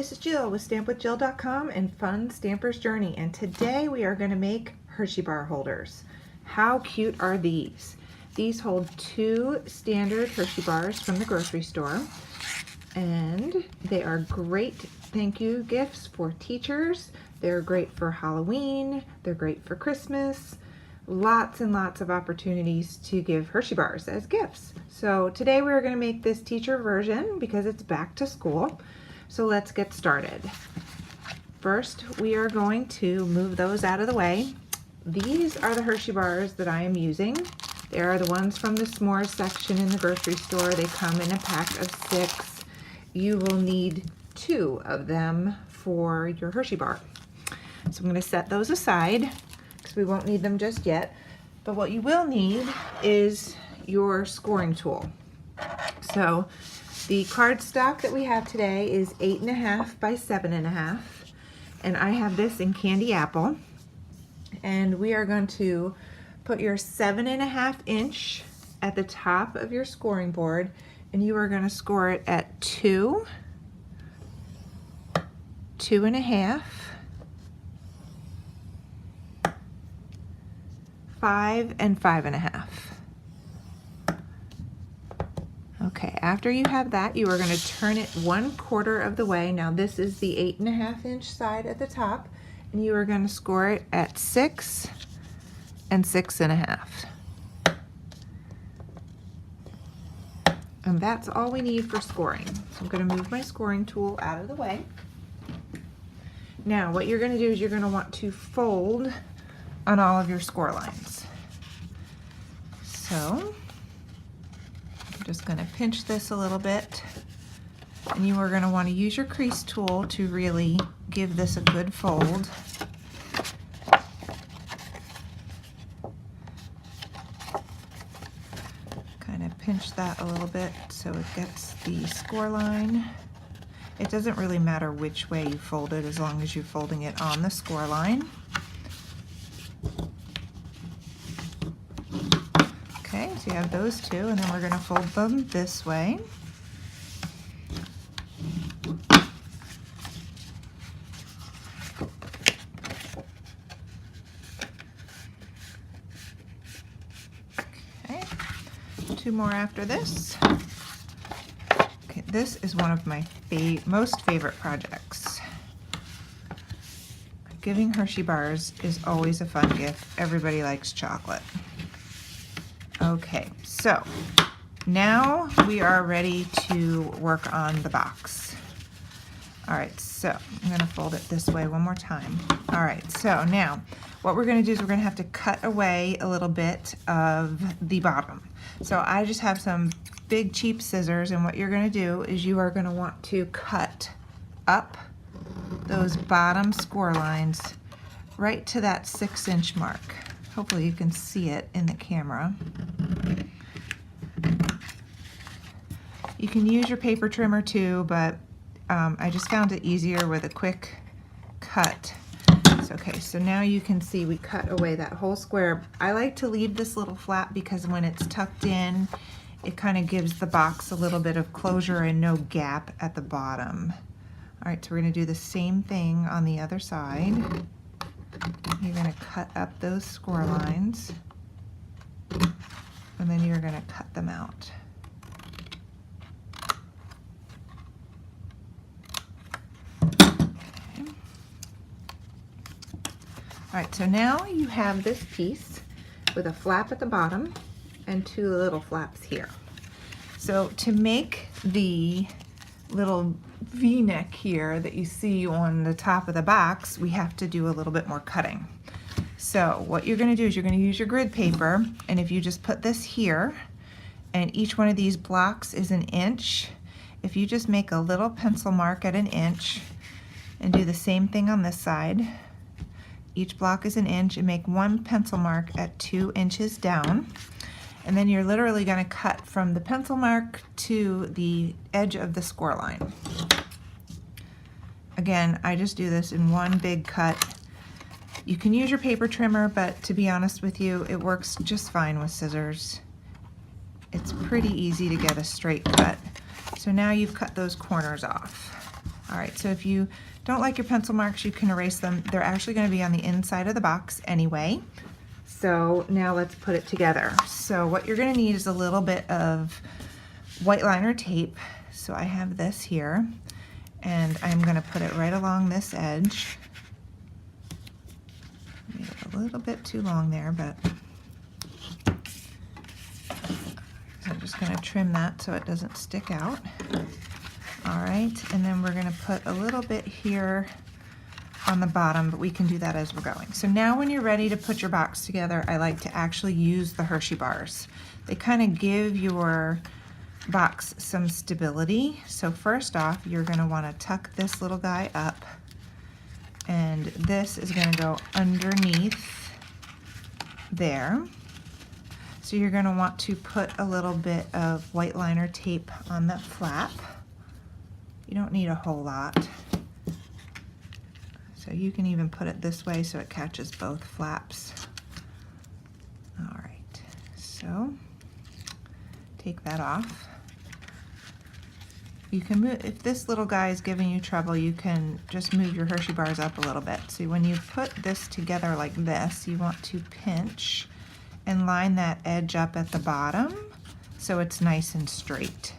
this is Jill with StampWithJill.com and Fun Stamper's Journey, and today we are going to make Hershey bar holders. How cute are these? These hold 2 standard Hershey bars from the grocery store, and they are great thank you gifts for teachers. They're great for Halloween, they're great for Christmas. Lots and lots of opportunities to give Hershey bars as gifts. So today we're going to make this teacher version because it's back to school. So let's get started. First, we are going to move those out of the way. These are the Hershey bars that I am using. They are the ones from the s'mores section in the grocery store. They come in a pack of 6. You will need 2 of them for your Hershey bar. So I'm going to set those aside because we won't need them just yet. But what you will need is your scoring tool. So the cardstock that we have today is 8.5 by 7.5, and I have this in candy apple. And we are going to put your 7.5 inch at the top of your scoring board, and you are going to score it at 2, 2.5, 5, and 5.5. Okay, after you have that, you are going to turn it 1/4 of the way. Now this is the 8.5 inch side at the top, and you are going to score it at 6 and 6.5. And that's all we need for scoring. So I'm going to move my scoring tool out of the way. Now what you're going to do is you're going to want to fold on all of your score lines. So I'm just going to pinch this a little bit, and you are going to want to use your crease tool to really give this a good fold. Kind of pinch that a little bit so it gets the score line. It doesn't really matter which way you fold it as long as you're folding it on the score line. Okay, so you have those 2, and then we're going to fold them this way. Okay, 2 more after this. Okay, this is one of my most favorite projects. Giving Hershey bars is always a fun gift. Everybody likes chocolate. Okay, so now we are ready to work on the box. All right, so I'm going to fold it this way one more time. All right, so now what we're going to do is we're going to have to cut away a little bit of the bottom. So I just have some big cheap scissors, and what you're going to do is you are going to want to cut up those bottom score lines right to that 6 inch mark. Hopefully you can see it in the camera. You can use your paper trimmer too, but I just found it easier with a quick cut. It's okay, so now you can see we cut away that whole square. I like to leave this little flap because when it's tucked in, it kind of gives the box a little bit of closure and no gap at the bottom. All right, so we're going to do the same thing on the other side. You're going to cut up those score lines, and then you're going to cut them out. Okay. All right, so now you have this piece with a flap at the bottom and 2 little flaps here. So to make the little V-neck here that you see on the top of the box, we have to do a little bit more cutting. So what you're going to do is you're going to use your grid paper, and if you just put this here, and each one of these blocks is 1 inch, if you just make a little pencil mark at 1 inch and do the same thing on this side, each block is 1 inch, and make 1 pencil mark at 2 inches down. And then you're literally going to cut from the pencil mark to the edge of the score line. Again, I just do this in one big cut. You can use your paper trimmer, but to be honest with you, it works just fine with scissors. It's pretty easy to get a straight cut. So now you've cut those corners off. All right, so if you don't like your pencil marks, you can erase them. They're actually going to be on the inside of the box anyway. So now let's put it together. So what you're going to need is a little bit of white liner tape. So I have this here, and I'm going to put it right along this edge. Made it a little bit too long there, but I'm just going to trim that so it doesn't stick out. All right, and then we're going to put a little bit here on the bottom, but we can do that as we're going. So now when you're ready to put your box together, I like to actually use the Hershey bars. They kind of give your box some stability. So first off, you're going to want to tuck this little guy up, and this is going to go underneath there. So you're going to want to put a little bit of white liner tape on the flap. You don't need a whole lot. So you can even put it this way so it catches both flaps. All right, so take that off. You can move, if this little guy is giving you trouble, you can just move your Hershey bars up a little bit. See, when you put this together like this, you want to pinch and line that edge up at the bottom so it's nice and straight.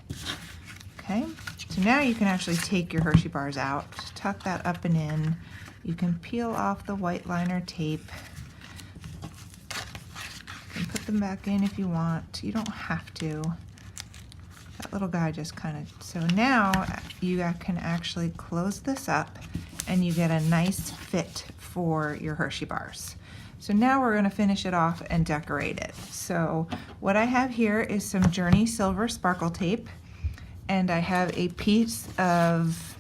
Okay, so now you can actually take your Hershey bars out, tuck that up and in. You can peel off the white liner tape. You can put them back in if you want. You don't have to. That little guy just kind of, so now you can actually close this up and you get a nice fit for your Hershey bars. So now we're going to finish it off and decorate it. So what I have here is some Journey Silver Sparkle Tape, and I have a piece of,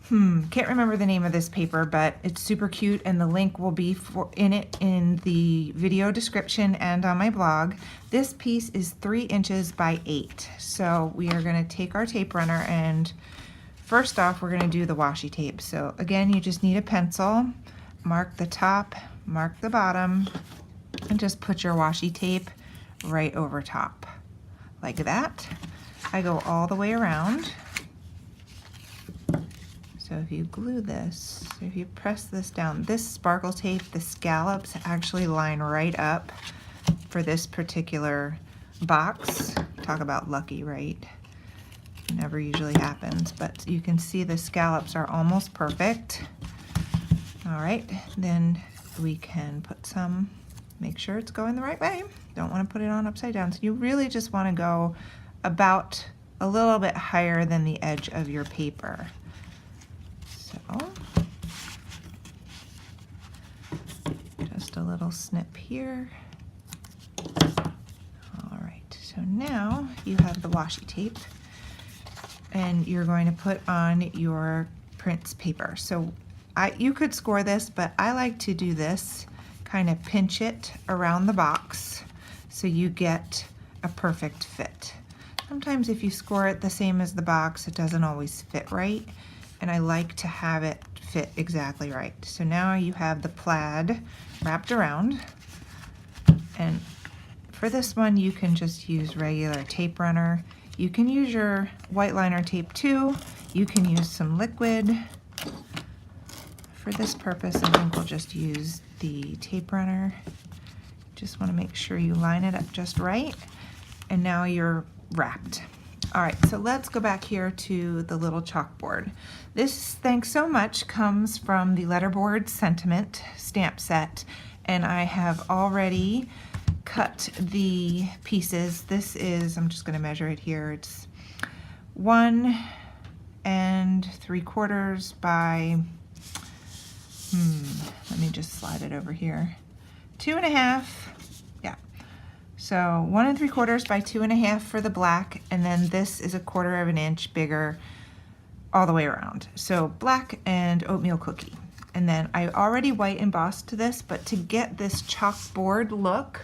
can't remember the name of this paper, but it's super cute, and the link will be in the video description and on my blog. This piece is 3 inches by 8. So we are going to take our tape runner, and first off we're going to do the washi tape. So again, you just need a pencil, mark the top, mark the bottom, and just put your washi tape right over top like that. I go all the way around. So if you glue this, if you press this down, this sparkle tape, the scallops actually line right up for this particular box. Talk about lucky, right? It never usually happens, but you can see the scallops are almost perfect. All right, then we can put some, make sure it's going the right way. Don't want to put it on upside down. So you really just want to go about a little bit higher than the edge of your paper. So just a little snip here. All right, so now you have the washi tape, and you're going to put on your prints paper. So you could score this, but I like to do this, kind of pinch it around the box so you get a perfect fit. Sometimes if you score it the same as the box, it doesn't always fit right, and I like to have it fit exactly right. So now you have the plaid wrapped around, and for this one you can just use regular tape runner. You can use your white liner tape too. You can use some liquid. For this purpose, I think we'll just use the tape runner. Just want to make sure you line it up just right, and now you're wrapped. All right, so let's go back here to the little chalkboard. This, thanks so much, comes from the Letterboard Sentiment stamp set, and I have already cut the pieces. This is, I'm just going to measure it here, it's 1 3/4 by, let me just slide it over here, 2.5, yeah. So 1 3/4 by 2.5 for the black, and then this is 1/4 inch bigger all the way around. So black and oatmeal cookie. And then I already white embossed this, but to get this chalkboard look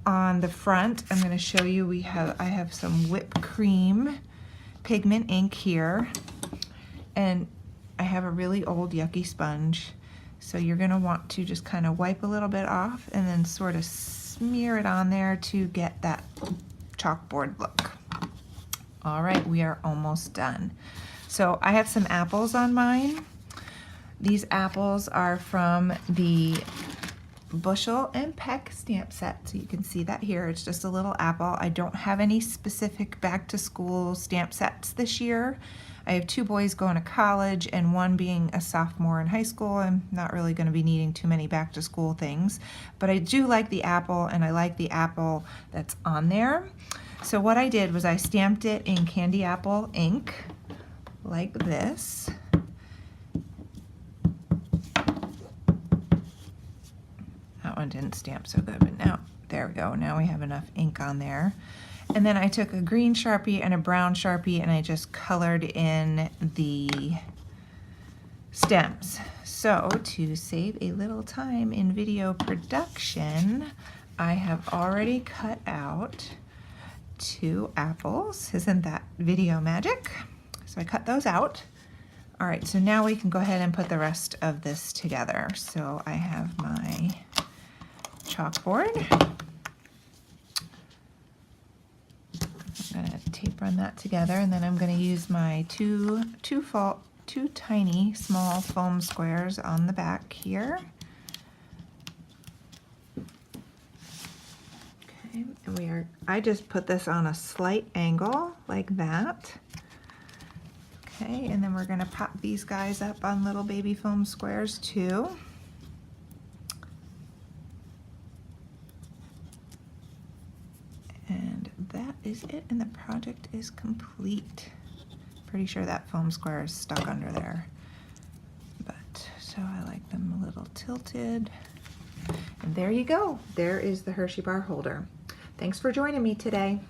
on the front, I'm going to show you, I have some whipped cream pigment ink here, and I have a really old yucky sponge. So you're going to want to just kind of wipe a little bit off and then sort of smear it on there to get that chalkboard look. All right, we are almost done. So I have some apples on mine. These apples are from the bushel and peck stamp set, so you can see that here. It's just a little apple. I don't have any specific back to school stamp sets this year. I have 2 boys going to college and one being a sophomore in high school. I'm not really going to be needing too many back to school things, but I do like the apple, and I like the apple that's on there. So what I did was I stamped it in candy apple ink like this. That one didn't stamp so good, but now, there we go. Now we have enough ink on there. And then I took a green Sharpie and a brown Sharpie and I just colored in the stems. So to save a little time in video production, I have already cut out 2 apples. Isn't that video magic? So I cut those out. All right, so now we can go ahead and put the rest of this together. So I have my chalkboard. I'm going to tape run that together, and then I'm going to use my two tiny small foam squares on the back here. Okay, and I just put this on a slight angle like that. Okay, and then we're going to pop these guys up on little baby foam squares too. And that is it, and the project is complete. Pretty sure that foam square is stuck under there. But, so I like them a little tilted. And there you go. There is the Hershey bar holder. Thanks for joining me today.